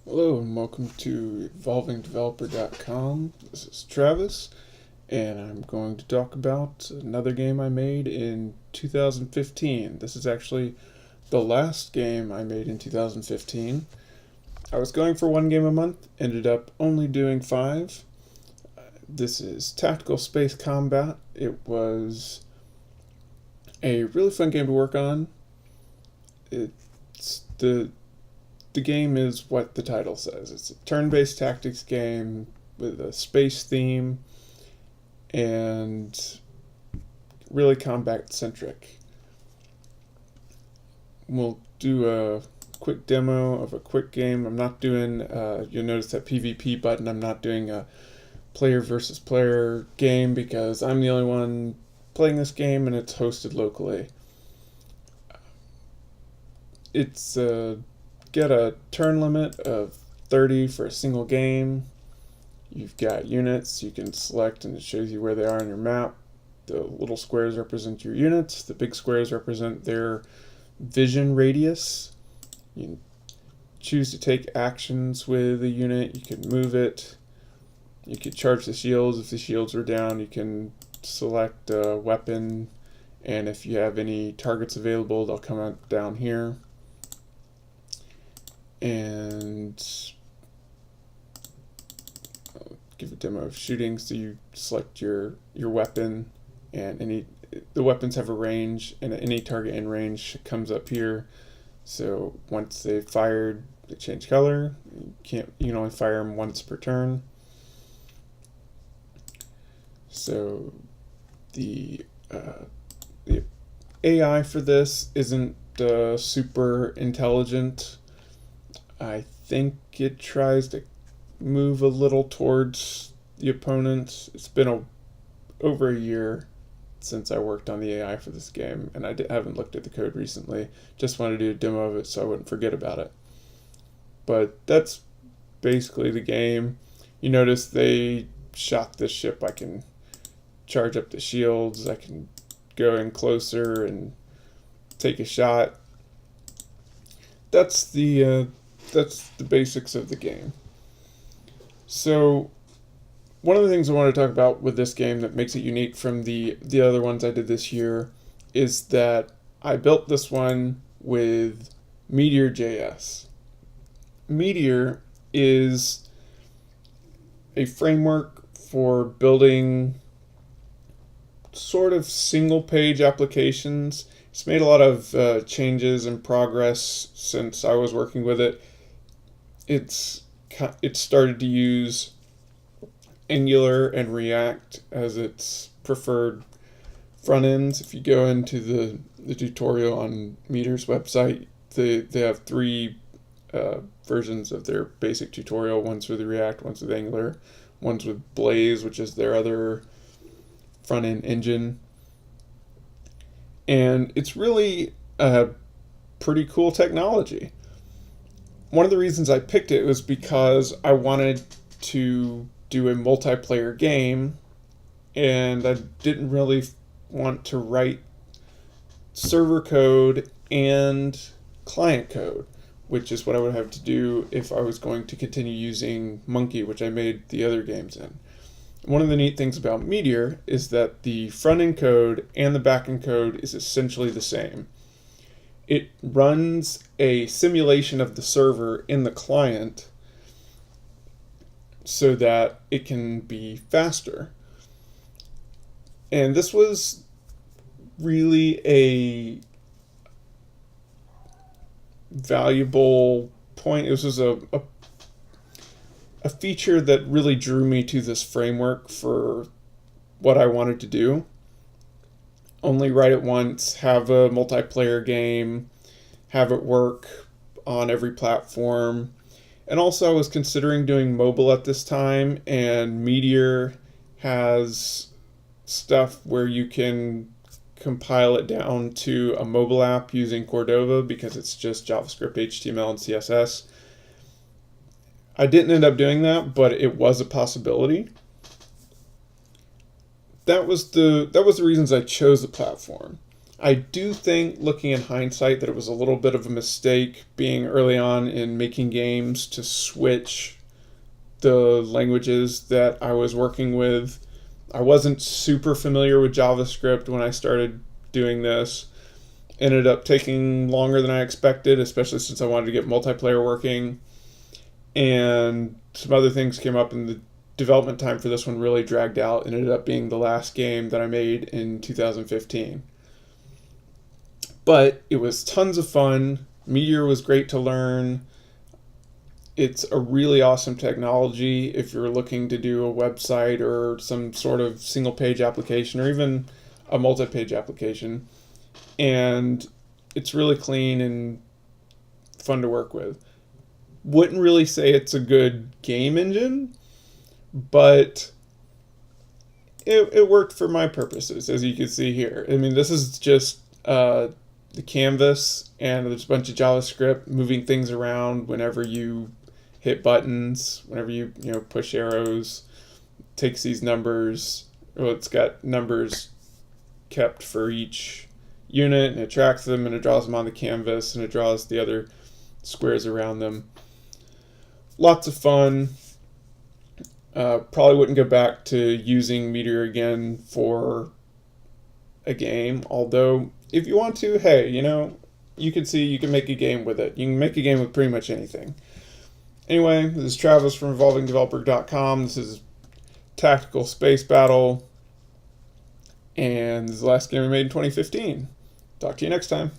Hello and welcome to evolvingdeveloper.com. This is Travis, and I'm going to talk about another game I made in 2015. This is actually the last game I made in 2015. I was going for one game a month, ended up only doing five. This is Tactical Space Combat. It was a really fun game to work on. The game is what the title says. It's a turn-based tactics game with a space theme and really combat-centric. We'll do a quick demo of a quick game. I'm not doing, you'll notice that PvP button, I'm not doing a player versus player game because I'm the only one playing this game and it's hosted locally. It's get a turn limit of 30 for a single game. You've got units you can select and it shows you where they are on your map. The little squares represent your units. The big squares represent their vision radius. You choose to take actions with a unit. You can move it. You could charge the shields. If the shields are down, you can select a weapon, and if you have any targets available, they'll come out down here. And I'll give a demo of shooting. So you select your weapon, and the weapons have a range, and any target in range comes up here. So once they've fired, they change color. You can only fire them once per turn. So the AI for this isn't super intelligent. I think it tries to move a little towards the opponent. It's been over a year since I worked on the AI for this game, and I haven't looked at the code recently. Just wanted to do a demo of it so I wouldn't forget about it. But that's basically the game. You notice they shot this ship. I can charge up the shields. I can go in closer and take a shot. That's the basics of the game. So one of the things I want to talk about with this game that makes it unique from the other ones I did this year is that I built this one with Meteor JS. Meteor is a framework for building sort of single-page applications. It's made a lot of changes and progress since I was working with it. It started to use Angular and React as its preferred front ends. If you go into the tutorial on Meteor's website, they have three versions of their basic tutorial. One's with React, one's with Angular, one's with Blaze, which is their other front end engine. And it's really a pretty cool technology. One of the reasons I picked it was because I wanted to do a multiplayer game, and I didn't really want to write server code and client code, which is what I would have to do if I was going to continue using Monkey, which I made the other games in. One of the neat things about Meteor is that the front-end code and the back-end code is essentially the same. It runs a simulation of the server in the client so that it can be faster. And this was really a valuable point. This was a feature that really drew me to this framework for what I wanted to do. Only write it once, have a multiplayer game, have it work on every platform. And also I was considering doing mobile at this time, and Meteor has stuff where you can compile it down to a mobile app using Cordova because it's just JavaScript, HTML, and CSS. I didn't end up doing that, but it was a possibility. That was the reasons I chose the platform. I do think, looking in hindsight, that it was a little bit of a mistake being early on in making games to switch the languages that I was working with. I wasn't super familiar with JavaScript when I started doing this. Ended up taking longer than I expected, especially since I wanted to get multiplayer working. And some other things came up, and the development time for this one really dragged out and ended up being the last game that I made in 2015. But it was tons of fun. Meteor was great to learn. It's a really awesome technology if you're looking to do a website or some sort of single page application or even a multi page application. And it's really clean and fun to work with. Wouldn't really say it's a good game engine, but it worked for my purposes, as you can see here. I mean, this is just the canvas, and there's a bunch of JavaScript moving things around whenever you hit buttons, whenever you push arrows. It takes these numbers. Well, it's got numbers kept for each unit, and it tracks them, and it draws them on the canvas, and it draws the other squares around them. Lots of fun. Probably wouldn't go back to using Meteor again for a game, although if you want to, hey, you can see you can make a game with it. You can make a game with pretty much anything. Anyway, this is Travis from evolvingdeveloper.com. This is Tactical Space Battle, and this is the last game we made in 2015. Talk to you next time.